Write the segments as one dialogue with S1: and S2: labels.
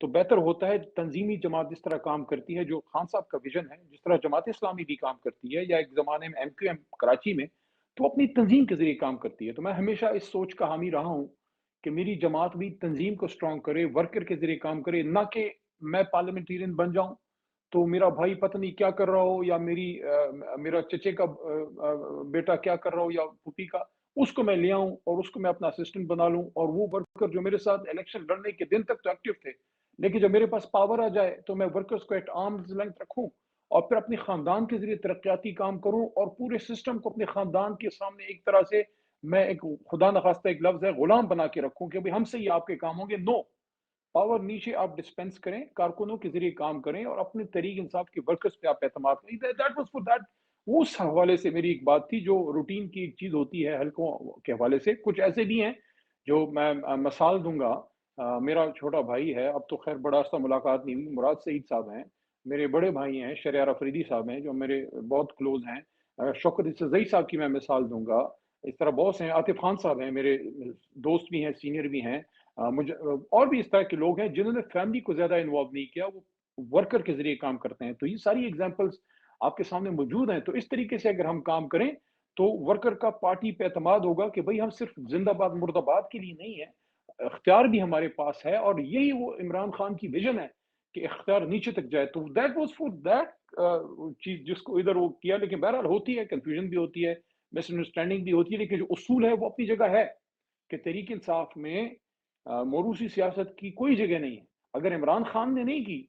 S1: تو بہتر ہوتا ہے تنظیمی جماعت جس طرح کام کرتی ہے، جو خان صاحب کا ویژن ہے، جس طرح جماعت اسلامی بھی کام کرتی ہے یا ایک زمانے میں ایم کیو ایم کراچی میں، تو اپنی تنظیم کے ذریعے کام کرتی ہے۔ تو میں ہمیشہ اس سوچ کا حامی رہا ہوں کہ میری جماعت بھی تنظیم کو اسٹرانگ کرے، ورکر کے ذریعے کام کرے، نہ کہ میں پارلیمنٹیرین بن جاؤں تو میرا بھائی پتہ نہیں کیا کر رہا ہو، یا میرا چچے کا بیٹا کیا کر رہا ہو، یا پھوپھی کا، اس کو میں لے آؤں اور اس کو میں اپنا اسسٹنٹ بنا لوں، اور وہ ورکر جو میرے ساتھ الیکشن لڑنے کے دن تک تو ایکٹیو تھے، لیکن جب میرے پاس پاور آ جائے تو میں ورکرز کو ایٹ آرمز لینتھ رکھوں اور پھر اپنے خاندان کے ذریعے ترقیاتی کام کروں، اور پورے سسٹم کو اپنے خاندان کے سامنے ایک طرح سے میں ایک خدا نخواستہ ایک لفظ ہے غلام بنا کے رکھوں کہ ہم سے ہی آپ کے کام ہوں گے۔ نو، پاور نیچے آپ ڈسپینس کریں، کارکنوں کے ذریعے کام کریں اور اپنے تحریک انصاف کے ورکرز پہ آپ اعتماد کریں۔ دیٹ واز فور دیٹ، اس حوالے سے میری ایک بات تھی جو روٹین کی ایک چیز ہوتی ہے حلقوں کے حوالے سے۔ کچھ ایسے بھی ہیں جو میں مثال دوں گا، میرا چھوٹا بھائی ہے، اب تو خیر بڑا عرصہ ملاقات نہیں ہوئی، مراد سعید صاحب ہیں، میرے بڑے بھائی ہیں شہریار افریدی صاحب ہیں جو میرے بہت کلوز ہیں، شوکت اسرزئی صاحب کی میں مثال دوں گا، اس طرح بہت سے ہیں، عاطف خان صاحب ہیں میرے دوست بھی ہیں، سینئر بھی ہیں، مجھے اور بھی اس طرح کے لوگ ہیں جنہوں نے فیملی کو زیادہ انوالو نہیں کیا، وہ ورکر کے ذریعے کام کرتے ہیں۔ تو یہ ساری اگزامپلس آپ کے سامنے موجود ہیں۔ تو اس طریقے سے اگر ہم کام کریں تو ورکر کا پارٹی پہ اعتماد ہوگا کہ بھئی ہم صرف زندہ باد مرد آباد کے لیے نہیں ہے، اختیار بھی ہمارے پاس ہے، اور یہی وہ عمران خان کی ویژن ہے کہ اختیار نیچے تک جائے۔ تو دیٹ واز فور دیٹ چیز جس کو ادھر وہ کیا، لیکن بہرحال ہوتی ہے، کنفیوژن بھی ہوتی ہے، مس انڈرسٹینڈنگ بھی ہوتی ہے، لیکن جو اصول ہے وہ اپنی جگہ ہے کہ تحریک انصاف میں موروثی سیاست کی کوئی جگہ نہیں ہے۔ اگر عمران خان نے نہیں کی،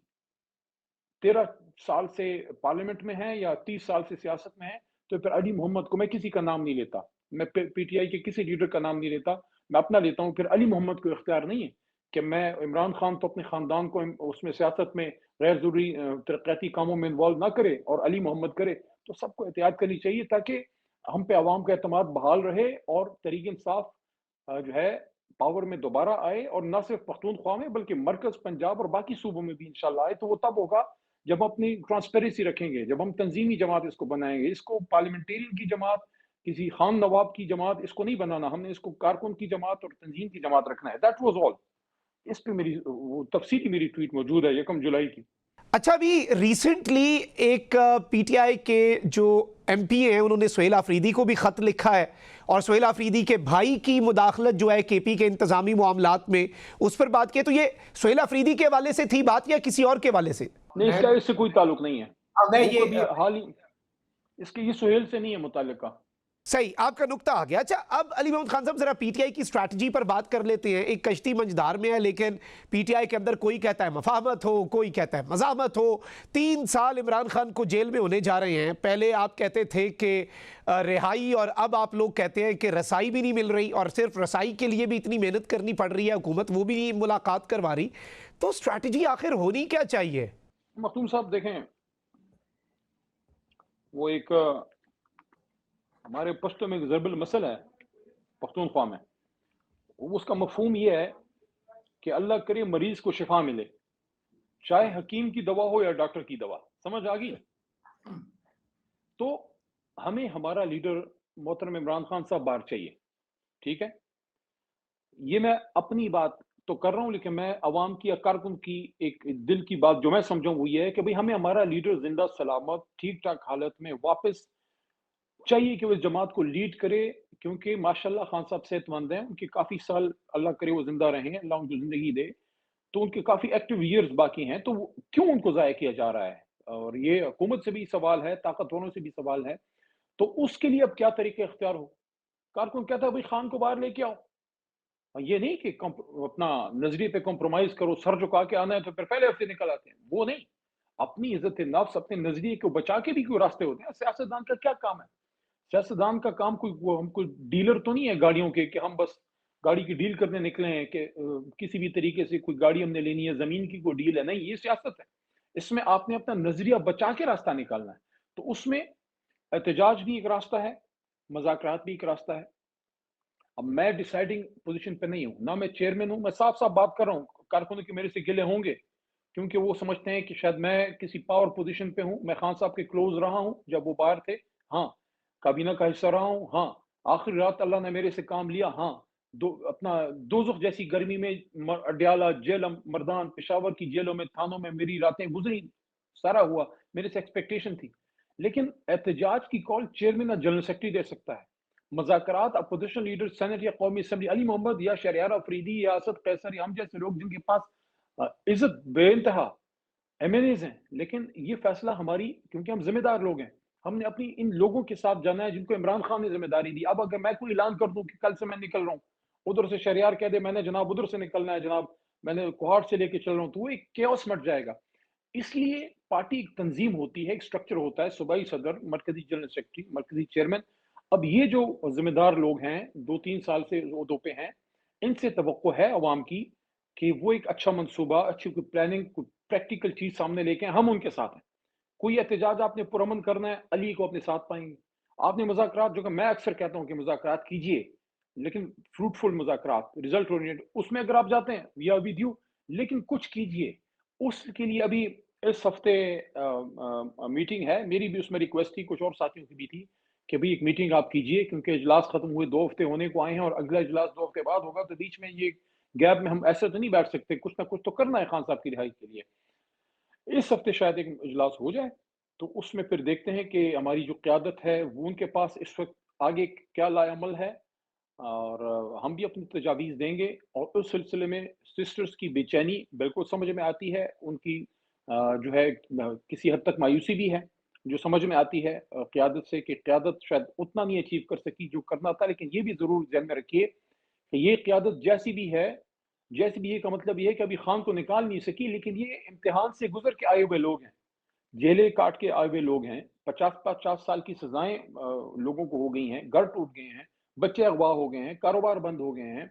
S1: 13 سال سے پارلیمنٹ میں ہے یا 30 سال سے سیاست میں ہے، تو پھر علی محمد کو میں کسی کا نام نہیں لیتا، میں پی ٹی آئی کے کسی لیڈر کا نام نہیں لیتا، میں اپنا لیتا ہوں۔ پھر علی محمد کو اختیار نہیں ہے کہ میں عمران خان تو اپنے خاندان کو اس میں سیاست میں غیر ضروری ترقیاتی کاموں میں انوالو نہ کرے اور علی محمد کرے۔ تو سب کو احتیاط کرنی چاہیے تاکہ ہم پہ عوام کا اعتماد بحال رہے اور تحریک انصاف جو ہے پاور میں دوبارہ آئے، اور نہ صرف پختونخوا میں بلکہ مرکز، پنجاب اور باقی صوبوں میں بھی انشاءاللہ آئے۔ تو وہ تب ہوگا جب ہم اپنی ٹرانسپیرنسی رکھیں گے، جب ہم تنظیمی جماعت اس کو بنائیں گے۔ اس کو پارلیمنٹیرین کی جماعت، کسی خان نواب کی جماعت اس کو نہیں بنانا، ہم نے اس کو کارکن کی جماعت اور تنظیم کی جماعت رکھنا ہے۔ That was all. اس پہ میری وہ تفصیلی میری ٹویٹ موجود ہے 1 جولائی کی۔
S2: اچھا، ابھی ریسنٹلی ایک پی ٹی آئی کے جو ایم پی ہیں انہوں نے سہیل آفریدی کو بھی خط لکھا ہے، اور سہیل آفریدی کے بھائی کی مداخلت جو ہے کے پی کے انتظامی معاملات میں، اس پر بات کی۔ تو یہ سہیل آفریدی کے حوالے سے تھی بات یا کسی اور کے حوالے سے؟
S1: نہیں، اس کا اس سے کوئی تعلق نہیں ہے،
S2: میں
S1: وہ کبھی
S2: یہ
S1: حال ہی اس کے یہ سہیل سے نہیں ہے متعلقہ۔
S2: صحیح، آپ کا نقطہ آ گیا۔ اچھا، اب علی محمد خان صاحب ذرا پی ٹی آئی کی اسٹریٹجی پر بات کر لیتے ہیں۔ ایک کشتی منجدار میں ہے، لیکن پی ٹی آئی کے اندر کوئی کہتا ہے مفاہمت ہو، کوئی کہتا ہے مزاحمت ہو۔ 3 سال عمران خان کو جیل میں ہونے جا رہے ہیں۔ پہلے آپ کہتے تھے کہ رہائی، اور اب آپ لوگ کہتے ہیں کہ رسائی بھی نہیں مل رہی، اور صرف رسائی کے لیے بھی اتنی محنت کرنی پڑ رہی ہے، حکومت وہ بھی نہیں ملاقات کروا رہی۔ تو اسٹریٹجی آخر ہونی کیا چاہیے؟
S1: مختوم صاحب دیکھیں، وہ ایک ہمارے پشتو میں ایک ضرب المثل ہے پختونخوا میں، اس کا مفہوم یہ ہے کہ اللہ کرے مریض کو شفا ملے، چاہے حکیم کی دوا ہو یا ڈاکٹر کی دوا۔ سمجھ آ گئی؟ تو ہمیں ہمارا لیڈر محترم عمران خان صاحب باہر چاہیے، ٹھیک ہے؟ یہ میں اپنی بات تو کر رہا ہوں، لیکن میں عوام کی یا کارکن کی ایک دل کی بات جو میں سمجھوں وہ یہ ہے کہ بھئی ہمیں ہمارا لیڈر زندہ سلامت ٹھیک ٹھاک حالت میں واپس چاہیے کہ وہ اس جماعت کو لیڈ کرے، کیونکہ ماشاءاللہ خان صاحب صحت مند ہیں، ان کے کافی سال اللہ کرے وہ زندہ رہیں، اللہ ان کو زندگی دے، تو ان کے کافی ایکٹیو ایئرز باقی ہیں، تو کیوں ان کو ضائع کیا جا رہا ہے؟ اور یہ حکومت سے بھی سوال ہے، طاقتوروں سے بھی سوال ہے۔ تو اس کے لیے اب کیا طریقہ اختیار ہو؟ کارکن کہتا ہے بھئی خان کو باہر لے کے آؤ، یہ نہیں کہ اپنا نظریے پہ کمپرومائز کرو، سر جھکا کے آنا ہے تو پھر پہلے ہفتے نکل آتے ہیں، وہ نہیں۔ اپنی عزت نفس، اپنے نظریے کو بچا کے بھی کوئی راستے ہوتے ہیں۔ سیاستدان کا کیا کام ہے؟ سیاستدان کا کام ہم کوئی ڈیلر تو نہیں ہے گاڑیوں کے کہ ہم بس گاڑی کی ڈیل کرنے نکلے ہیں کہ کسی بھی طریقے سے کوئی گاڑی ہم نے لینی ہے، زمین کی کوئی ڈیل ہے، نہیں، یہ سیاست ہے۔ اس میں آپ نے اپنا نظریہ بچا کے راستہ نکالنا ہے۔ تو اس میں احتجاج بھی ایک راستہ ہے، مذاکرات بھی ایک راستہ ہے۔ اب میں ڈیسائیڈنگ پوزیشن پہ نہیں ہوں، نہ میں چیئرمین ہوں، میں صاف صاف بات کر رہا ہوں، کارکنوں کے میرے سے گلے ہوں گے کیونکہ وہ سمجھتے ہیں کہ شاید میں کسی پاور پوزیشن پہ ہوں۔ میں خان صاحب کے کلوز رہا ہوں جب وہ باہر تھے، ہاں، کابینہ کا حصہ رہا ہوں، ہاں، آخری رات اللہ نے میرے سے کام لیا، ہاں، اپنا دوزخ جیسی گرمی میں اڈیالہ جیل مردان پشاور کی جیلوں میں تھانوں میں میری راتیں گزری، سارا ہوا، میرے سے ایکسپیکٹیشن تھی، لیکن احتجاج کی کال چیئرمین یا جنرل سیکرٹری دے سکتا ہے، مذاکرات اپوزیشن لیڈر سینٹ یا قومی اسمبلی علی محمد یا شہریار افریدی یا اسد قیصر یا ہم جیسے لوگ جن کے پاس عزت بے انتہا ایم این ایز ہیں، لیکن یہ فیصلہ ہماری، کیونکہ ہم ذمہ دار لوگ ہیں، ہم نے اپنی ان لوگوں کے ساتھ جانا ہے جن کو عمران خان نے ذمہ داری دی۔ اب اگر میں کوئی اعلان کر دوں کہ کل سے میں نکل رہا ہوں، ادھر سے شہریار کہہ دے میں نے جناب ادھر سے نکلنا ہے، جناب میں نے کوہاٹ سے لے کے چل رہا ہوں، تو وہ ایک کیوس مٹ جائے گا۔ اس لیے پارٹی ایک تنظیم ہوتی ہے، ایک سٹرکچر ہوتا ہے، صوبائی صدر، مرکزی جنرل سیکرٹری، مرکزی چیئرمین۔ اب یہ جو ذمہ دار لوگ ہیں، 2-3 سال سے عہدوں پہ ہیں، ان سے توقع ہے عوام کی کہ وہ ایک اچھا منصوبہ، اچھی کوئی پلاننگ، کوئی پریکٹیکل چیز سامنے لے کے ہم ان کے ساتھ ہیں۔ کوئی احتجاج آپ نے پرامن کرنا ہے، علی کو اپنے ساتھ پائیں گے۔ آپ نے مذاکرات، جو کہ میں اکثر کہتا ہوں کہ مذاکرات کیجئے، لیکن فروٹفل مذاکرات، ریزلٹ اورینٹڈ، اس میں اگر آپ جاتے ہیں وی آر ود یو، لیکن کچھ کیجئے۔ اس کے لیے ابھی اس ہفتے میٹنگ ہے، میری بھی اس میں ریکویسٹ تھی، کچھ اور ساتھیوں کی بھی تھی کہ بھی ایک میٹنگ آپ کیجئے، کیونکہ اجلاس ختم ہوئے 2 ہفتے ہونے کو آئے ہیں اور اگلا اجلاس 2 ہفتے بعد ہوگا، تو بیچ میں یہ گیپ میں ہم ایسے تو نہیں بیٹھ سکتے، کچھ نہ کچھ تو کرنا ہے خان صاحب کی رہائی کے لیے۔ اس ہفتے شاید ایک اجلاس ہو جائے، تو اس میں پھر دیکھتے ہیں کہ ہماری جو قیادت ہے وہ ان کے پاس اس وقت آگے کیا لائے عمل ہے، اور ہم بھی اپنی تجاویز دیں گے، اور اس سلسلے میں سسٹرز کی بے چینی بالکل سمجھ میں آتی ہے، ان کی جو ہے کسی حد تک مایوسی بھی ہے، جو سمجھ میں آتی ہے قیادت سے، کہ قیادت شاید اتنا نہیں اچیو کر سکی جو کرنا تھا، لیکن یہ بھی ضرور ذہن میں رکھیے کہ یہ قیادت جیسی بھی ہے کا مطلب یہ ہے کہ ابھی خان کو نکال نہیں سکی، لیکن یہ امتحان سے گزر کے آئے ہوئے لوگ ہیں، جیلیں کاٹ کے آئے ہوئے لوگ ہیں، 50-50 سال کی سزائیں لوگوں کو ہو گئی ہیں، گھر ٹوٹ گئے ہیں، بچے اغوا ہو گئے ہیں، کاروبار بند ہو گئے ہیں،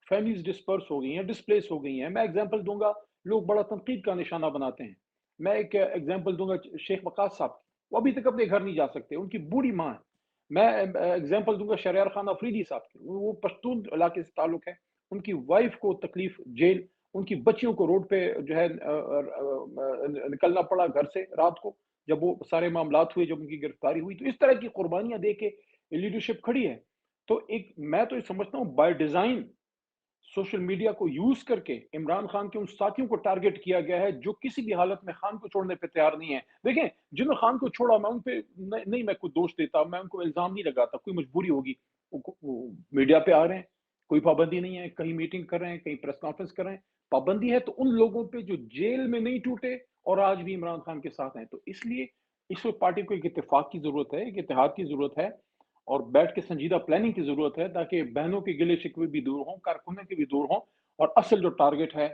S1: فیملیز ڈسپرس ہو گئی ہیں، ڈسپلیس ہو گئی ہیں۔ میں ایگزامپل دوں گا، لوگ بڑا تنقید کا نشانہ بناتے ہیں۔ میں ایک ایگزامپل دوں گا شیخ وقاص صاحب کی، وہ ابھی تک اپنے گھر نہیں جا سکتے، ان کی بوڑھی ماں ہے۔ میں ایگزامپل دوں گا شہریار خان افریدی صاحب کی، وہ پشتون علاقے سے تعلق ہے، ان کی وائف کو تکلیف جیل، ان کی بچیوں کو روڈ پہ جو ہے نکلنا پڑا گھر سے رات کو، جب وہ سارے معاملات ہوئے، جب ان کی گرفتاری ہوئی، تو اس طرح کی قربانیاں دے کے لیڈرشپ کھڑی ہے۔ تو ایک میں تو یہ سمجھتا ہوں بائی ڈیزائن سوشل میڈیا کو یوز کر کے عمران خان کے ان ساتھیوں کو ٹارگٹ کیا گیا ہے جو کسی بھی حالت میں خان کو چھوڑنے پہ تیار نہیں ہے۔ دیکھیں، جنہوں نے خان کو چھوڑا، میں ان پہ نہیں میں کوئی دوش دیتا، میں ان کو الزام نہیں لگاتا، کوئی مجبوری ہوگی، وہ میڈیا پہ آ رہے ہیں، کوئی پابندی نہیں ہے، کہیں میٹنگ کر رہے ہیں، کہیں پریس کانفرنس کر رہے ہیں، پابندی ہے تو ان لوگوں پہ جو جیل میں نہیں ٹوٹے اور آج بھی عمران خان کے ساتھ ہیں۔ تو اس لیے اس وقت پارٹی کو ایک اتفاق کی ضرورت ہے، ایک اتحاد کی ضرورت ہے، اور بیٹھ کے سنجیدہ پلاننگ کی ضرورت ہے، تاکہ بہنوں کے گلے شکوے بھی دور ہوں، کارکنوں کے بھی دور ہوں، اور اصل جو ٹارگٹ ہے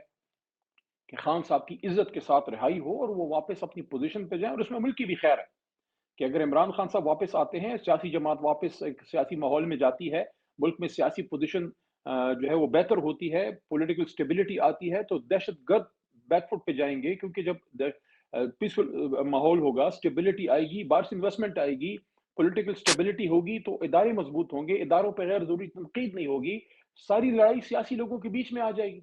S1: کہ خان صاحب کی عزت کے ساتھ رہائی ہو اور وہ واپس اپنی پوزیشن پہ جائیں، اور اس میں ملک کی بھی خیر ہے کہ اگر عمران خان صاحب واپس آتے ہیں، سیاسی جماعت واپس ایک سیاسی ماحول میں جاتی ہے، ملک میں سیاسی پوزیشن جو ہے وہ بہتر ہوتی ہے، پولیٹیکل سٹیبلٹی آتی ہے، تو دہشت گرد بیک فٹ پہ جائیں گے، کیونکہ جب پیسفل ماحول ہوگا، سٹیبلٹی آئے گی، باہر سے انویسٹمنٹ آئے گی، پولیٹیکل سٹیبلٹی ہوگی، تو ادارے مضبوط ہوں گے، اداروں پہ غیر ضروری تنقید نہیں ہوگی، ساری لڑائی سیاسی لوگوں کے بیچ میں آ جائے گی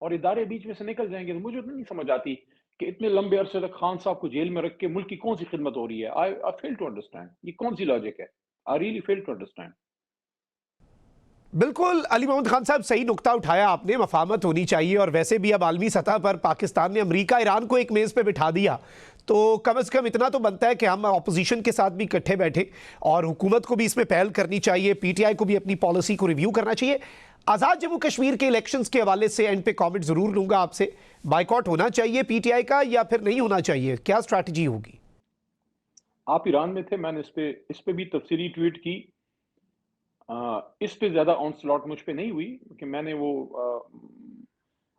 S1: اور ادارے بیچ میں سے نکل جائیں گے۔ تو مجھے نہیں سمجھ آتی کہ اتنے لمبے عرصے تک خان صاحب کو جیل میں رکھ کے ملک کی کون سی خدمت ہو رہی ہے۔ I fail to understand، یہ کون سی لاجک ہے؟ I really fail to understand۔
S2: بالکل علی محمد خان صاحب، صحیح نقطہ اٹھایا آپ نے، مفاہمت ہونی چاہیے، اور ویسے بھی اب عالمی سطح پر پاکستان نے امریکہ ایران کو ایک میز پہ بٹھا دیا، تو کم از کم اتنا تو بنتا ہے کہ ہم اپوزیشن کے ساتھ بھی اکٹھے بیٹھے، اور حکومت کو بھی اس میں پہل کرنی چاہیے، پی ٹی آئی کو بھی اپنی پالیسی کو ریویو کرنا چاہیے۔ آزاد جموں کشمیر کے الیکشنز کے حوالے سے اینڈ پہ کامنٹ ضرور لوں گا آپ سے، بائیکاٹ ہونا چاہیے پی ٹی آئی کا یا پھر نہیں ہونا چاہیے، کیا اسٹریٹجی ہوگی؟
S1: آپ ایران میں تھے، میں نے اس پہ بھی تفصیلی ٹویٹ کی۔ اس پہ زیادہ آن سلاٹ مجھ پہ نہیں ہوئی کہ میں نے وہ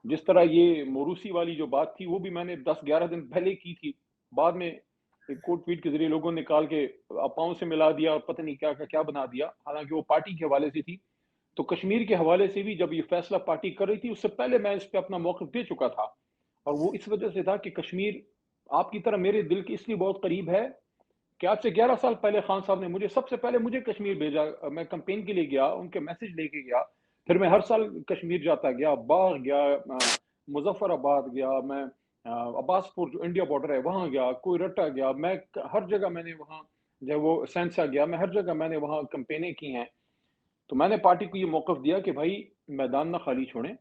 S1: جس طرح یہ موروثی والی جو بات تھی وہ بھی میں نے 10-11 دن پہلے کی تھی، بعد میں ایک کوٹ ٹویٹ کے ذریعے لوگوں نے نکال کے پاؤں سے ملا دیا اور پتہ نہیں کیا کیا بنا دیا، حالانکہ وہ پارٹی کے حوالے سے تھی۔ تو کشمیر کے حوالے سے بھی جب یہ فیصلہ پارٹی کر رہی تھی، اس سے پہلے میں اس پہ اپنا موقف دے چکا تھا، اور وہ اس وجہ سے تھا کہ کشمیر آپ کی طرح میرے دل کے اس لیے بہت قریب ہے کہ آج سے 11 سال پہلے خان صاحب نے سب سے پہلے مجھے کشمیر بھیجا، میں کمپین کے لیے گیا، ان کے میسج لے کے گیا، پھر میں ہر سال کشمیر جاتا گیا، باغ گیا، مظفر آباد گیا، میں عباس پور جو انڈیا بارڈر ہے وہاں گیا، کوئی رٹا گیا، میں ہر جگہ میں نے وہاں جب وہ سینسا گیا، میں ہر جگہ میں نے وہاں کمپینیں کی ہیں۔ تو میں نے پارٹی کو یہ موقف دیا کہ بھائی میدان نہ خالی چھوڑیں،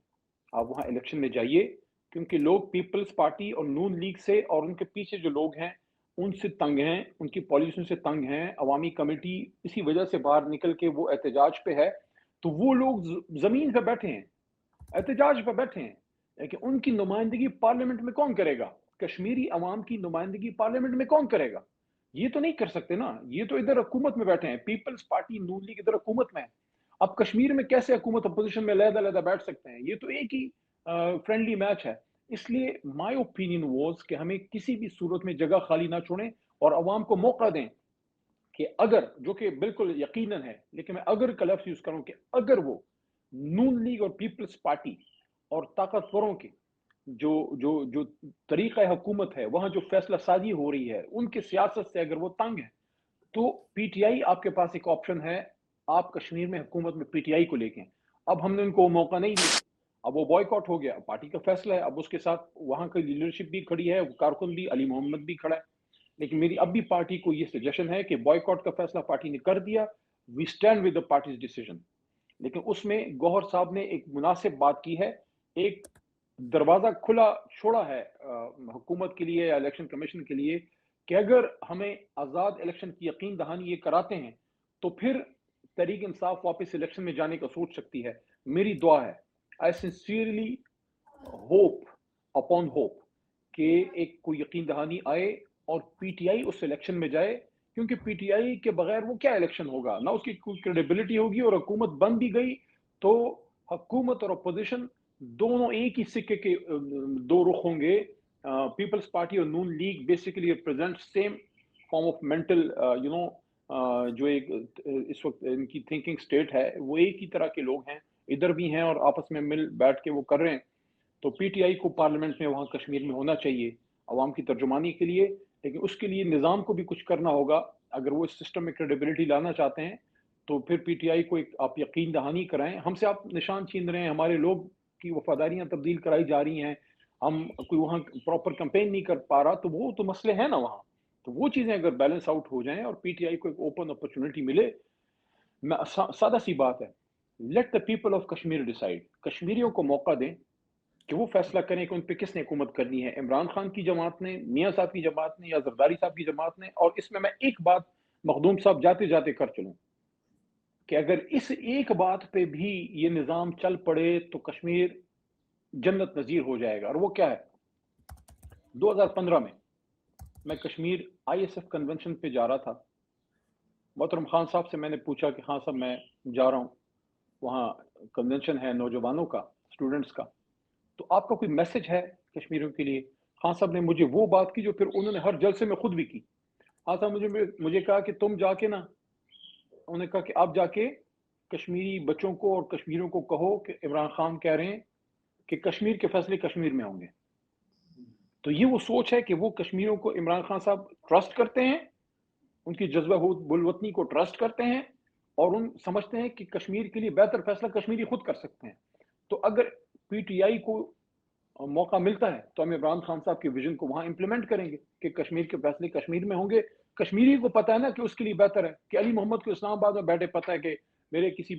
S1: آپ وہاں الیکشن میں جائیے، کیونکہ لوگ پیپلز پارٹی اور نون لیگ سے اور ان کے پیچھے جو لوگ ہیں ان سے تنگ ہیں، ان کی پالیسیوں سے تنگ ہیں، عوامی کمیٹی اسی وجہ سے باہر نکل کے وہ احتجاج پہ ہے، تو وہ لوگ زمین پہ بیٹھے ہیں، احتجاج پہ بیٹھے ہیں، لیکن ان کی نمائندگی پارلیمنٹ میں کون کرے گا؟ کشمیری عوام کی نمائندگی پارلیمنٹ میں کون کرے گا؟ یہ تو نہیں کر سکتے نا، یہ تو ادھر حکومت میں بیٹھے ہیں، پیپلز پارٹی نون لیگ ادھر حکومت میں ہے، اب کشمیر میں کیسے حکومت اپوزیشن میں علیحدہ علیحدہ بیٹھ سکتے ہیں؟ یہ تو ایک ہی فرینڈلی میچ ہے۔ اس لیے مائی اوپینین واز کہ ہمیں کسی بھی صورت میں جگہ خالی نہ چھوڑیں اور عوام کو موقع دیں کہ اگر، جو کہ بالکل یقیناً ہے، لیکن میں اگر کا لفظ یوز کروں کہ اگر وہ نون لیگ اور پیپلز پارٹی اور طاقتوروں کے جو طریقہ حکومت ہے، وہاں جو فیصلہ سازی ہو رہی ہے، ان کی سیاست سے اگر وہ تنگ ہے، تو پی ٹی آئی آپ کے پاس ایک آپشن ہے، آپ کشمیر میں حکومت میں پی ٹی آئی کو لے کے۔ اب ہم نے ان کو وہ موقع نہیں دیا، اب وہ بوائیکاٹ ہو گیا، پارٹی کا فیصلہ ہے، اب اس کے ساتھ وہاں کی لیڈرشپ بھی کھڑی ہے، کارکن بھی، علی محمد بھی کھڑا ہے، لیکن میری اب بھی پارٹی کو یہ سجیشن ہے کہ بوائیکاٹ کا فیصلہ پارٹی نے کر دیا، we stand with the party's decision, لیکن اس میں گوہر صاحب نے ایک مناسب بات کی ہے، ایک دروازہ کھلا چھوڑا ہے حکومت کے لیے یا الیکشن کمیشن کے لیے کہ اگر ہمیں آزاد الیکشن کی یقین دہانی یہ کراتے ہیں تو پھر تحریک انصاف واپس الیکشن میں جانے کا سوچ سکتی ہے۔ میری دعا ہے، آئی سنسیئرلی ہوپ اپون ہوپ کہ ایک کوئی یقین دہانی آئے اور P T I us election میں جائے، کیونکہ پی ٹی آئی کے بغیر وہ کیا الیکشن ہوگا، نہ اس کی کوئی کریڈیبلٹی ہوگی، اور حکومت بن بھی گئی تو حکومت اور اپوزیشن دونوں ایک ہی سکے کے دو رخ ہوں گے۔ پیپلز پارٹی اور Noon League basically represent same form of mental جو ایک اس وقت ان کی تھنکنگ سٹیٹ ہے، وہ ایک ہی طرح کے لوگ ہیں، ادھر بھی ہیں اور آپس میں مل بیٹھ کے وہ کر رہے ہیں۔ تو پی ٹی آئی کو پارلیمنٹ میں وہاں کشمیر میں ہونا چاہیے عوام کی ترجمانی کے لیے، لیکن اس کے لیے نظام کو بھی کچھ کرنا ہوگا۔ اگر وہ اس سسٹم میں کریڈیبلٹی لانا چاہتے ہیں تو پھر پی ٹی آئی کو ایک آپ یقین دہانی کرائیں، ہم سے آپ نشان چھین رہے ہیں، ہمارے لوگ کی وفاداریاں تبدیل کرائی جا رہی ہیں، ہم کوئی وہاں پراپر کمپین نہیں کر پا رہا، تو وہ تو مسئلے ہیں نا وہاں، تو وہ چیزیں اگر بیلنس آؤٹ ہو جائیں اور پی ٹی آئی کو ایک اوپن اپرچونٹی ملے، میں سادہ سی بات ہے، let the people of Kashmir decide, کشمیریوں کو موقع دیں کہ وہ فیصلہ کریں کہ ان پہ کس نے حکومت کرنی ہے، عمران خان کی جماعت نے، میاں صاحب کی جماعت نے، یا زرداری صاحب کی جماعت نے۔ اور اس میں ایک بات مخدوم صاحب جاتے جاتے کر چلوں کہ اگر اس ایک بات پہ بھی یہ نظام چل پڑے تو کشمیر جنت نظیر ہو جائے گا، اور وہ کیا ہے؟ 2015 میں Kashmir I S F convention پہ جا رہا تھا، محترم خان صاحب سے میں نے پوچھا کہ خان صاحب میں جا رہا ہوں، وہاں کنونشن ہے نوجوانوں کا، اسٹوڈنٹس کا، تو آپ کا کوئی میسج ہے کشمیریوں کے لیے؟ خان صاحب نے مجھے وہ بات کی جو پھر انہوں نے ہر جلسے میں خود بھی کی۔ خان صاحب مجھے کہا کہ تم جا کے نا، انہوں نے کہا کہ آپ جا کے کشمیری بچوں کو اور کشمیریوں کو کہو کہ عمران خان کہہ رہے ہیں کہ کشمیر کے فیصلے کشمیر میں ہوں گے۔ تو یہ وہ سوچ ہے کہ وہ کشمیریوں کو، عمران خان صاحب ٹرسٹ کرتے ہیں، ان کی جذبہ بالوطنی کو ٹرسٹ کرتے ہیں، اور ان سمجھتے ہیں کہ کشمیر کے لیے بہتر فیصلہ کشمیری خود کر سکتے ہیں۔ تو اگر پی ٹی آئی کو موقع ملتا ہے تو ہم عمران خان صاحب کے ویژن کو وہاں امپلیمنٹ کریں گے کہ کشمیر کے فیصلے کشمیر میں ہوں گے۔ کشمیری کو پتہ ہے نا کہ اس کے لیے بہتر ہے کہ علی محمد کو اسلام آباد میں بیٹھے پتہ ہے کہ میرے کسی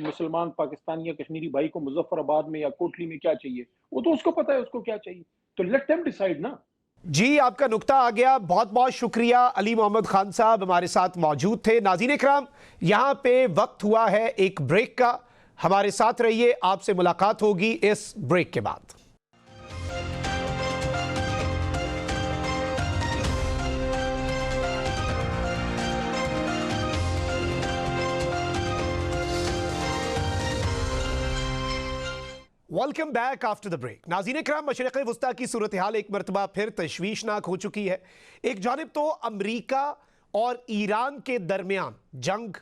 S1: مسلمان پاکستانی یا کشمیری بھائی کو مظفر آباد میں یا کوٹلی میں کیا چاہیے، وہ تو اس کو پتہ ہے اس کو کیا چاہیے، تو لیٹ دیم ڈیسائیڈ نا۔
S2: جی، آپ کا نکتہ آ گیا، بہت بہت شکریہ۔ علی محمد خان صاحب ہمارے ساتھ موجود تھے۔ ناظرین اکرام، یہاں پہ وقت ہوا ہے ایک بریک کا، ہمارے ساتھ رہیے، آپ سے ملاقات ہوگی اس بریک کے بعد۔ Welcome back after the break. ناظرین اکرام، مشرق وسطیٰ کی صورتحال ایک مرتبہ پھر تشویشناک ہو چکی ہے۔ ایک جانب تو امریکہ اور ایران کے درمیان جنگ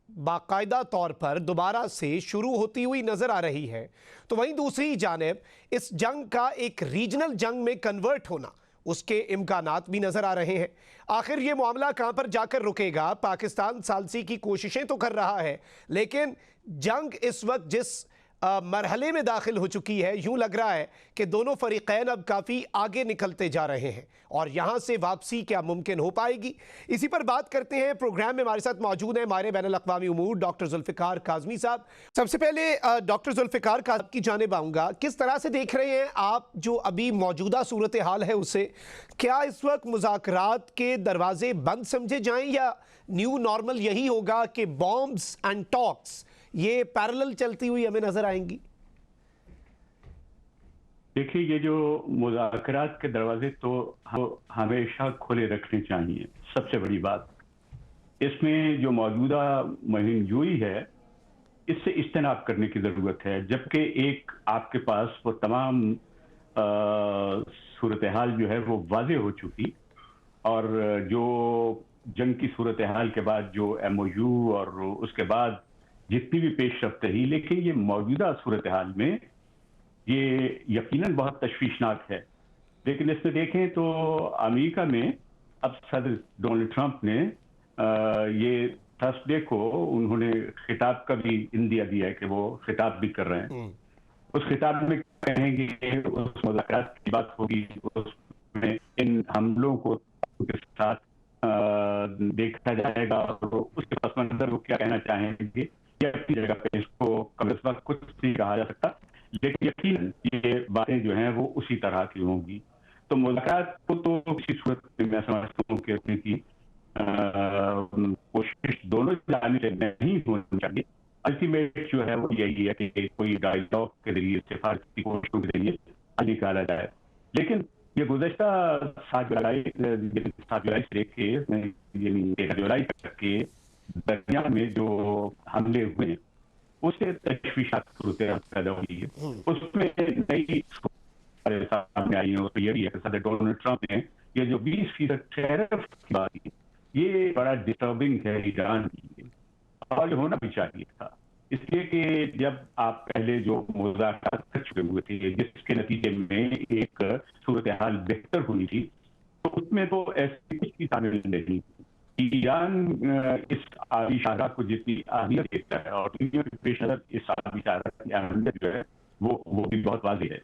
S2: باقاعدہ طور پر دوبارہ سے شروع ہوتی ہوئی نظر آ رہی ہے، تو وہیں دوسری جانب اس جنگ کا ایک ریجنل جنگ میں کنورٹ ہونا، اس کے امکانات بھی نظر آ رہے ہیں۔ آخر یہ معاملہ کہاں پر جا کر رکے گا؟ پاکستان ثالثی کی کوششیں تو کر رہا ہے، لیکن جنگ اس وقت جس مرحلے میں داخل ہو چکی ہے. یوں لگ رہا ہے کہ دونوں فریقین اب کافی آگے نکلتے جا رہے ہیں اور یہاں سے واپسی کیا ممکن ہو پائے گی؟ اسی پر بات کرتے ہیں. پروگرام میں ہمارے ساتھ موجود ہیں ماہر بین الاقوامی امور ڈاکٹر ذوالفقار کاظمی صاحب. سب سے پہلے ڈاکٹر ذوالفقار کاظمی کی جانب آؤں گا. کس طرح سے دیکھ رہے ہیں آپ جو ابھی موجودہ صورتحال ہے اسے؟ کیا اس وقت مذاکرات کے دروازے بند سمجھے جائیں یا نیو نارمل یہی ہوگا کہ بامبس اینڈ ٹاکس یہ پیرلل چلتی ہوئی ہمیں نظر آئیں گی؟
S3: دیکھیے، یہ جو مذاکرات کے دروازے تو ہمیشہ کھلے رکھنے چاہیے. سب سے بڑی بات اس میں جو موجودہ مہم جوئی ہے اس سے اجتناب کرنے کی ضرورت ہے، جبکہ ایک آپ کے پاس وہ تمام صورتحال جو ہے وہ واضح ہو چکی، اور جو جنگ کی صورتحال کے بعد جو ایم او یو اور اس کے بعد جتنی بھی پیش رفت رہی، لیکن یہ موجودہ صورتحال میں یہ یقیناً بہت تشویشناک ہے. لیکن اس میں دیکھیں تو امریکہ میں اب صدر ڈونلڈ ٹرمپ نے یہ تھرسڈے کو انہوں نے خطاب کا بھی اندیا دیا ہے کہ وہ خطاب بھی کر رہے ہیں. اس خطاب میں کہیں گے کہ اس مذاکرات کی بات ہوگی، اس میں ان حملوں کو کے ساتھ دیکھا جائے گا اور اس کے پس منظر وہ کیا کہنا چاہیں گے. یہ اپنی جگہ پہ اس کو کم از کم کچھ نہیں کہا جا سکتا، لیکن یقیناً یہ باتیں جو ہیں وہ اسی طرح کی ہوں گی. تو ملاقات کو تو کسی صورت میں سمجھتا ہوں کہ اپنے کی کوشش دونوں جانب سے نہیں ہونی چاہیے. الٹیمیٹ جو ہے وہ یہی ہے کہ کوئی ڈائیلاگ کے ذریعے سفارتی کوششوں کے ذریعے حل نکالا جائے. لیکن یہ گزشتہ 7 جولائی سے لے کے یعنی 13 جولائی تک کے درمیان میں جو حملے ہوئے ہیں اس سے تشویشات صورتحال پیدا ہوئی ہے. اس میں نئی سامنے آئی ہے، یہ بھی ہے کہ صدر ڈونلڈ ٹرمپ نے یہ جو 20% ٹیرف کی بات کی، یہ بڑا ڈسٹربنگ ہے ایران کے لیے اور یہ ہونا بھی چاہیے تھا. اس لیے کہ جب آپ پہلے جو مذاکرات کر چکے ہوئے تھے جس کے نتیجے میں ایک صورتحال بہتر ہوئی تھی، تو اس میں تو ایسی کچھ بھی شامل نہیں. ایران اس آبی شاہراہ کو جتنی اہمیت دیتا ہے اور دنیا کے پیش نظر اس آبی شاہراہ کی اہمیت جو ہے وہ بھی بہت واضح ہے.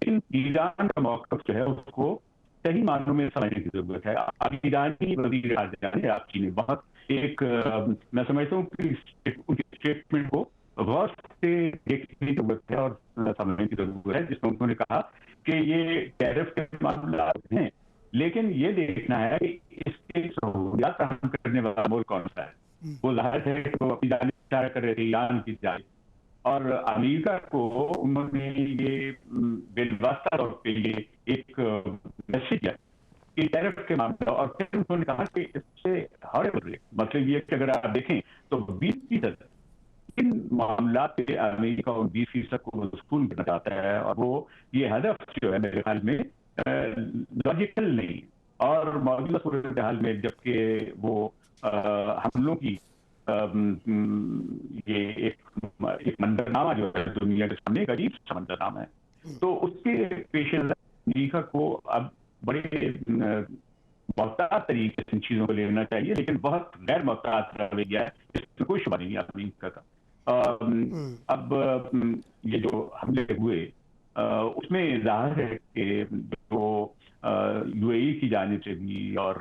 S3: لیکن ایران کا موقف جو ہے اس کو صحیح معنوں میں سمجھنے کی ضرورت ہے. اب ایرانی وزیر خارجہ آپ کی نے بہت ایک میں سمجھتا ہوں کہ ان کی اسٹیٹمنٹ کو غور سے دیکھنے کی ضرورت ہے اور سمجھنے کی ضرورت ہے، جس میں انہوں نے کہا کہ یہ ٹیرف کے معاملات ہیں، لیکن یہ دیکھنا ہے کہ اس کے سہولیات فراہم کرنے والا ملک کون سا ہے. وہ ظاہر ہے کہ وہ اپنی جانب اشارہ کر رہے تھے ایران کی جانب، اور امریکہ کو انہوں نے یہ بالواسطہ طور پہ یہ ایک میسج ہے کہ ٹیرف کے معاملہ، اور پھر انہوں نے کہا کہ اس سے ہاربل ریٹ، مطلب یہ کہ اگر آپ دیکھیں تو 20% ان معاملات پہ امریکہ اور 20% کو وصول کرنا چاہتا ہے، اور وہ یہ ہدف جو ہے میرے خیال میں لاجیکل نہیں. اور موجودہ صورتحال میں جبکہ وہ حملوں کی یہ ایک منظرنامہ جو ہے دنیا کے سامنے ایک عجیب سا منظرنامہ ہے، تو اس کے پیش نظر امریکہ کو اب بڑے محتاط طریقے سے ان چیزوں کو لینا چاہیے، لیکن بہت غیر محتاط رویہ ہے، اس میں کوئی شبہ نہیں ہے امریکہ کا. اب یہ جو حملے ہوئے اس میں ظاہر ہے کہ جو یو اے ای کی جانب سے بھی اور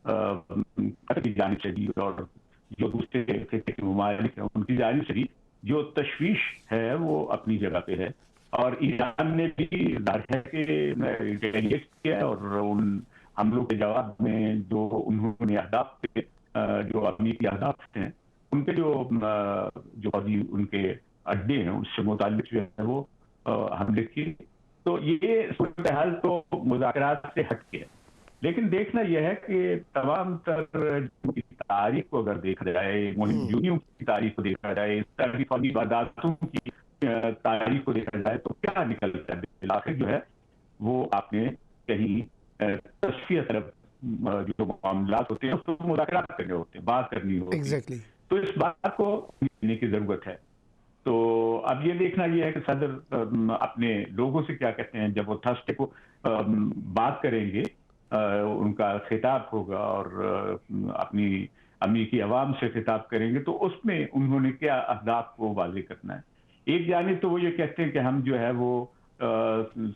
S3: قطر کی جانب سے بھی اور جو دوسرے خطے کے ممالک ہیں ان کی جانب سے بھی جو تشویش ہے وہ اپنی جگہ پہ ہے. اور ایران نے بھی ظاہر ہے کہ ریٹیلیٹ کیا، اور ان حملوں کے جواب میں جو انہوں نے اہداف پہ جو امریکی اہداف ہیں ان کے جو فوجی ان کے اڈے ہیں اس سے متعلق جو ہے وہ حملے کی. تو یہ صورتحال تو مذاکرات سے ہٹ کے ہے، لیکن دیکھنا یہ ہے کہ تمام تر تاریخ کو اگر دیکھا جائے، مہم جوئیوں کی تاریخ کو دیکھا جائے، اس طرح کی فوجی وارداتوں کی تاریخ کو دیکھا جائے تو کیا نکلتا ہے بالآخر جو ہے وہ آپ نے کہیں تصفیہ طرف جو معاملات ہوتے ہیں اس کو مذاکرات کرنے ہوتے ہیں، بات کرنی ہوتی ہے. تو اس بات کو لینے کی ضرورت ہے. تو اب یہ دیکھنا یہ ہے کہ صدر اپنے لوگوں سے کیا کہتے ہیں جب وہ تھرسڈے کو بات کریں گے، ان کا خطاب ہوگا اور اپنی امریکی عوام سے خطاب کریں گے، تو اس میں انہوں نے کیا اہداف کو واضح کرنا ہے. ایک جانب تو وہ یہ کہتے ہیں کہ ہم جو ہے وہ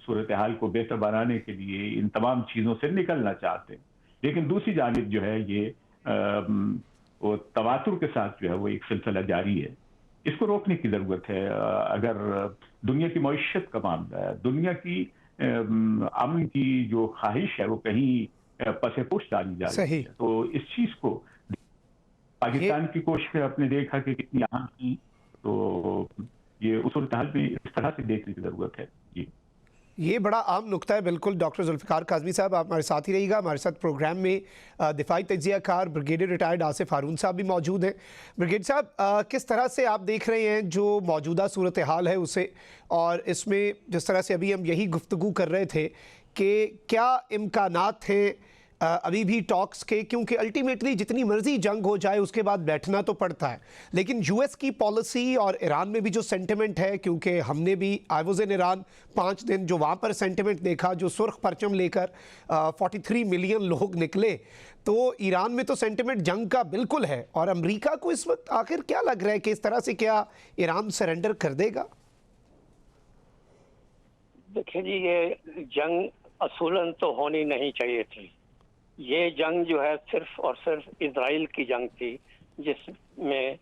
S3: صورتحال کو بہتر بنانے کے لیے ان تمام چیزوں سے نکلنا چاہتے ہیں، لیکن دوسری جانب جو ہے یہ وہ تواتر کے ساتھ جو ہے وہ ایک سلسلہ جاری ہے. اس کو روکنے کی ضرورت ہے. اگر دنیا کی معیشت کا معاملہ ہے، دنیا کی امن کی جو خواہش ہے وہ کہیں پس پش ڈالی جا رہی
S2: صحیح.
S3: ہے، تو اس چیز کو پاکستان کی کوشش آپ نے دیکھا کہ کتنی اہم تھی، تو یہ اس صورتحال میں اس طرح سے دیکھنے کی ضرورت ہے. جی
S2: یہ بڑا عام نقطہ ہے. بالکل ڈاکٹر ذوالفقار کاظمی صاحب آپ ہمارے ساتھ ہی رہیے گا. ہمارے ساتھ پروگرام میں دفاعی تجزیہ کار بریگیڈیئر ریٹائرڈ آصف ہارون صاحب بھی موجود ہیں. بریگیڈیئر صاحب، کس طرح سے آپ دیکھ رہے ہیں جو موجودہ صورتحال ہے اسے، اور اس میں جس طرح سے ابھی ہم یہی گفتگو کر رہے تھے کہ کیا امکانات ہیں ابھی بھی ٹاکس کے، کیونکہ الٹیمیٹلی جتنی مرضی جنگ ہو جائے اس کے بعد بیٹھنا تو پڑتا ہے، لیکن یو ایس کی پالیسی اور ایران میں بھی جو سینٹیمنٹ ہے، کیونکہ ہم نے بھی آئی واز ان ایران 5 دن جو وہاں پر سینٹیمنٹ دیکھا، جو سرخ پرچم لے کر 43 ملین لوگ نکلے، تو ایران میں تو سینٹیمنٹ جنگ کا بالکل ہے. اور امریکہ کو اس وقت آخر کیا لگ رہا ہے کہ اس طرح سے کیا ایران سرنڈر کر دے گا؟
S4: دیکھیں جی، یہ جنگ اصولاً تو ہونی نہیں چاہیے تھی. یہ جنگ جو ہے صرف اور صرف اسرائیل کی جنگ تھی، جس میں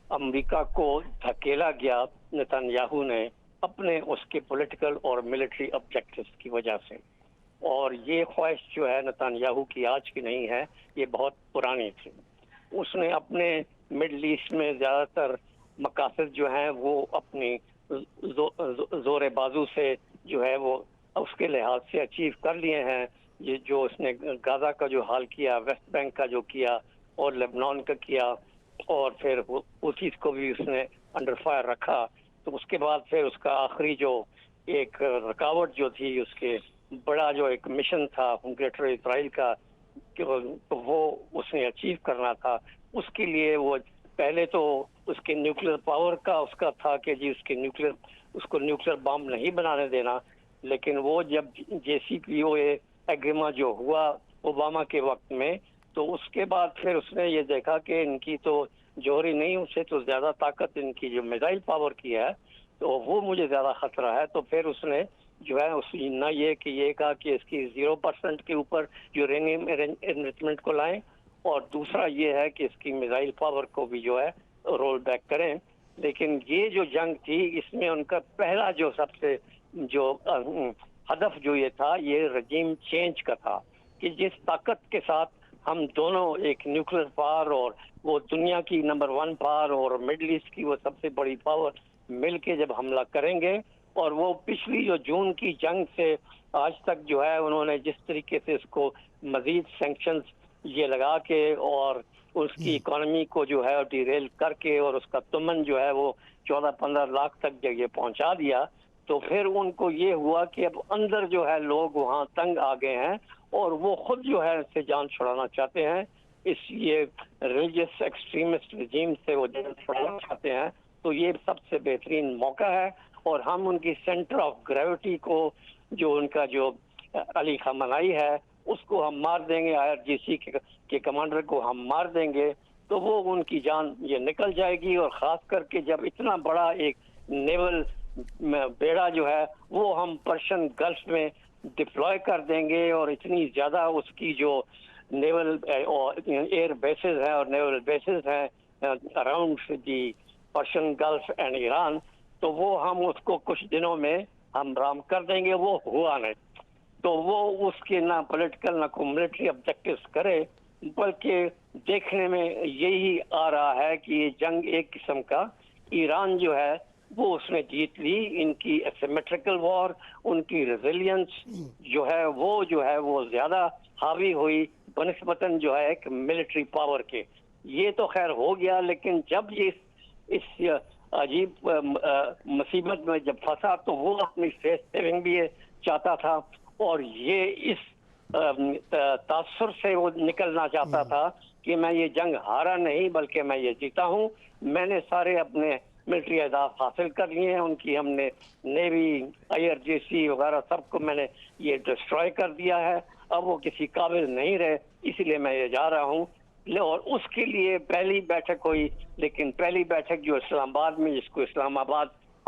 S4: امریکہ کو دھکیلا گیا نتن یاہو نے اپنے اس کے پولیٹیکل اور ملٹری آبجیکٹیوز کی وجہ سے. اور یہ خواہش جو ہے نتن یاہو کی آج کی نہیں ہے، یہ بہت پرانی تھی. اس نے اپنے مڈل ایسٹ میں زیادہ تر مقاصد جو ہیں وہ اپنی زور بازو سے جو ہے وہ اس کے لحاظ سے اچیو کر لیے ہیں. یہ جو اس نے غزہ کا جو حال کیا، ویسٹ بینک کا جو کیا، اور لیبنان کا کیا، اور پھر حوثیز کو بھی اس نے انڈر فائر رکھا. تو اس کے بعد پھر اس کا آخری جو ایک رکاوٹ جو تھی، اس کے بڑا جو ایک مشن تھا گریٹر اسرائیل کا، تو وہ اس نے اچیو کرنا تھا. اس کے لیے وہ پہلے تو اس کے نیوکلیر پاور کا اس کا تھا کہ جی اس کو نیوکلیر بام نہیں بنانے دینا. لیکن وہ جب JCPOA ایگریمنٹ جو ہوا اوباما کے وقت میں، تو اس کے بعد پھر اس نے یہ دیکھا کہ ان کی تو جوہری نہیں، اس سے تو زیادہ طاقت ان کی جو میزائل پاور کی ہے، تو وہ مجھے زیادہ خطرہ ہے. تو پھر اس نے جو ہے نہ یہ کہ یہ کہا کہ اس کی 0% کے اوپر یورینیم انرچمنٹ کو لائیں، اور دوسرا یہ ہے کہ اس کی میزائل پاور کو بھی جو ہے رول بیک کریں. لیکن یہ جو جنگ تھی، اس میں ان کا پہلا جو سب سے جو ہدف جو یہ تھا، یہ رجیم چینج کا تھا کہ جس طاقت کے ساتھ ہم دونوں، ایک نیوکلیر پاور اور وہ دنیا کی نمبر 1 پاور اور مڈل ایسٹ کی وہ سب سے بڑی پاور مل کے جب حملہ کریں گے، اور وہ پچھلی جو جون کی جنگ سے آج تک جو ہے انہوں نے جس طریقے سے اس کو مزید سینکشنز یہ لگا کے اور اس کی اکانومی کو جو ہے ڈیریل کر کے اور اس کا تمن جو ہے وہ 14-15 لاکھ تک جب یہ پہنچا دیا، تو پھر ان کو یہ ہوا کہ اب اندر جو ہے لوگ وہاں تنگ آ گئے ہیں اور وہ خود جو ہے اس سے جان چھڑانا چاہتے ہیں. اس یہ ریلیجس ایکسٹریمسٹ رجیم سے وہ جان چھڑانا چاہتے ہیں. تو یہ سب سے بہترین موقع ہے، اور ہم ان کی سینٹر آف گریوٹی کو، جو ان کا جو علی خامنائی ہے، اس کو ہم مار دیں گے، IRGC کے کمانڈر کو ہم مار دیں گے، تو وہ ان کی جان یہ نکل جائے گی. اور خاص کر کے جب اتنا بڑا ایک نیول بیڑا جو ہے وہ ہم پرشین گلف میں ڈپلوائے کر دیں گے، اور اتنی زیادہ اس کی جو نیول ایئر بیسز ہیں اور نیول بیسز ہیں around the Persian golf and Iran, تو وہ ہم اس کو کچھ دنوں میں ہم رام کر دیں گے. وہ ہوا نہیں تو وہ اس کے نہ پولیٹیکل نہ کوئی ملٹری آبجیکٹیوز کرے، بلکہ دیکھنے میں یہی آ رہا ہے کہ یہ جنگ ایک قسم کا ایران جو ہے وہ اس نے جیت لی. ان کی اسیمیٹریکل وار، ان کی ریزیلینس جو ہے وہ زیادہ حاوی ہوئی بنسبتاً جو ہے ایک ملٹری پاور کے. یہ تو خیر ہو گیا، لیکن جب یہ اس عجیب مصیبت میں جب پھنسا تو وہ اپنی فیس سیونگ بھی چاہتا تھا، اور یہ اس تاثر سے وہ نکلنا چاہتا تھا کہ میں یہ جنگ ہارا نہیں بلکہ میں یہ جیتا ہوں. میں نے سارے اپنے ملٹری اہداف حاصل کر لیے ہیں، ان کی ہم نے نیوی، IRGC وغیرہ سب کو میں نے یہ ڈسٹروائے کر دیا ہے. اب وہ کسی قابل نہیں رہے، اس لیے میں یہ جا رہا ہوں. اور اس کے لیے پہلی بیٹھک ہوئی، لیکن پہلی بیٹھک جو اسلام آباد میں، جس کو اسلام آباد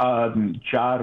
S3: 4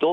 S4: 2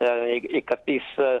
S4: 31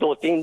S4: 2-3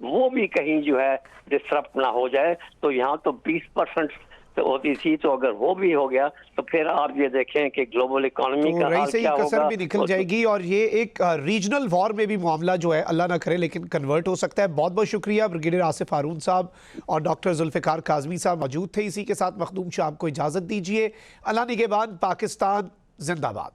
S4: وہ بھی کہیں جو ہے ڈسٹرپ نہ ہو جائے. تو یہاں تو 20% ہوتی تھی، تو اگر وہ بھی ہو گیا تو پھر آپ یہ دیکھیں کہ گلوبل اکانومی کا حال
S2: رئیس
S4: کیا ہوگا.
S2: کسر بھی نکل جائے گی اور یہ ایک ریجنل وار میں بھی معاملہ جو ہے اللہ نہ کرے لیکن کنورٹ ہو سکتا ہے. بہت بہت شکریہ بریگیڈیئر آصف ہارون صاحب اور ڈاکٹر ذوالفقار کاظمی صاحب موجود تھے. اسی کے ساتھ مخدوم شاہ آپ کو اجازت دیجیے. اللہ نگہبان. پاکستان زندہ باد.